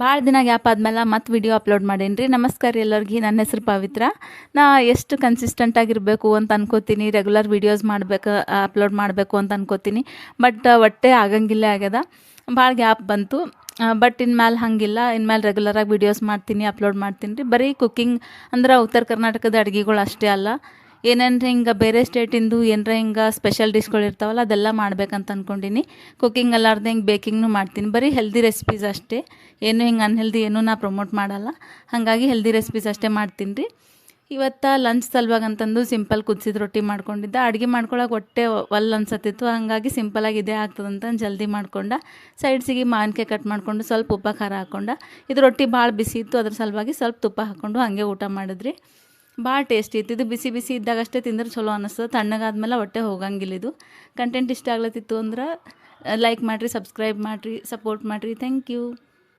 ಭಾಳ ದಿನ ಗ್ಯಾಪ್ ಆದ್ಮೇಲೆ ಮತ್ತೆ ವಿಡಿಯೋ ಅಪ್ಲೋಡ್ ಮಾಡೀನಿ ರೀ. ನಮಸ್ಕಾರ ಎಲ್ಲರಿಗೆ. ನನ್ನ ಹೆಸರು ಪವಿತ್ರ. ನಾ ಎಷ್ಟು ಕನ್ಸಿಸ್ಟೆಂಟಾಗಿರಬೇಕು ಅಂತ ಅನ್ಕೋತೀನಿ, ರೆಗ್ಯುಲರ್ ವೀಡಿಯೋಸ್ ಮಾಡ್ಬೇಕು, ಅಪ್ಲೋಡ್ ಮಾಡಬೇಕು ಅಂತ ಅನ್ಕೋತೀನಿ. ಬಟ್ ಒಟ್ಟೆ ಆಗಂಗಿಲ್ಲ ಆಗ್ಯದ, ಭಾಳ ಗ್ಯಾಪ್ ಬಂತು. ಬಟ್ ಇನ್ಮೇಲೆ ಹಾಗಿಲ್ಲ, ಇನ್ಮೇಲೆ ರೆಗ್ಯುಲರಾಗಿ ವೀಡಿಯೋಸ್ ಮಾಡ್ತೀನಿ, ಅಪ್ಲೋಡ್ ಮಾಡ್ತೀನಿ ರೀ. ಬರೀ ಕುಕ್ಕಿಂಗ್ ಅಂದ್ರೆ ಉತ್ತರ ಕರ್ನಾಟಕದ ಅಡುಗೆಗಳು ಅಷ್ಟೇ ಅಲ್ಲ, ಏನೇನು ಹಿಂಗೆ ಬೇರೆ ಸ್ಟೇಟಿಂದು ಏನರ ಹಿಂಗೆ ಸ್ಪೆಷಲ್ ಡಿಶ್ಗಳು ಇರ್ತಾವಲ್ಲ ಅದೆಲ್ಲ ಮಾಡ್ಬೇಕಂತ ಅಂದ್ಕೊಂಡೀನಿ. ಕುಕ್ಕಿಂಗ್ ಅಲ್ಲಾರ್ದೆ ಹಿಂಗೆ ಬೇಕಿಂಗ್ನು ಮಾಡ್ತೀನಿ. ಬರೀ ಹೆಲ್ದಿ ರೆಸಿಪೀಸ್ ಅಷ್ಟೇ, ಏನು ಹಿಂಗೆ ಅನ್ಹೆಲ್ದಿ ಏನೂ ನಾ ಪ್ರಮೋಟ್ ಮಾಡಲ್ಲ. ಹಾಗಾಗಿ ಹೆಲ್ದಿ ರೆಸಿಪೀಸ್ ಅಷ್ಟೇ ಮಾಡ್ತೀನಿ ರೀ. ಇವತ್ತು ಲಂಚ್ ಸಲುವಾಗಿ ಅಂತಂದು ಸಿಂಪಲ್ ಕುದಿಸಿದ ರೊಟ್ಟಿ ಮಾಡ್ಕೊಂಡಿದ್ದೆ. ಅಡುಗೆ ಮಾಡ್ಕೊಳಕ್ಕೆ ಹೊಟ್ಟೆ ಒಲ್ಲೆ ಅನ್ಸತ್ತಿತ್ತು, ಹಾಗಾಗಿ ಸಿಂಪಲಾಗಿ ಇದೇ ಆಗ್ತದಂತ ಜಲ್ದಿ ಮಾಡ್ಕೊಂಡ. ಸೈಡ್ಸಿಗೆ ಮಾವಿನಕಾಯಿ ಕಟ್ ಮಾಡಿಕೊಂಡು ಸ್ವಲ್ಪ ಉಪ್ಪ ಖಾರ ಹಾಕ್ಕೊಂಡ. ಇದು ರೊಟ್ಟಿ ಭಾಳ ಬಿಸಿ ಇತ್ತು, ಅದ್ರ ಸಲುವಾಗಿ ಸ್ವಲ್ಪ ತುಪ್ಪ ಹಾಕ್ಕೊಂಡು ಹಾಗೆ ಊಟ ಮಾಡಿದ್ರಿ. ಭಾಳ ಟೇಸ್ಟಿ ಇತ್ತು. ಇದು ಬಿಸಿ ಬಿಸಿ ಇದ್ದಾಗಷ್ಟೇ ತಿಂದ್ರೆ ಚಲೋ ಅನ್ನಿಸ್ತದೆ, ತಣ್ಣಗಾದ್ಮೇಲೆ ಹೊಟ್ಟೆ ಹೋಗಂಗಿಲ್ಲ. ಇದು ಕಂಟೆಂಟ್ ಇಷ್ಟ ಆಗ್ಲತ್ತಿತ್ತು ಅಂದ್ರೆ ಲೈಕ್ ಮಾಡಿರಿ, ಸಬ್ಸ್ಕ್ರೈಬ್ ಮಾಡಿರಿ, ಸಪೋರ್ಟ್ ಮಾಡಿರಿ. Thank you.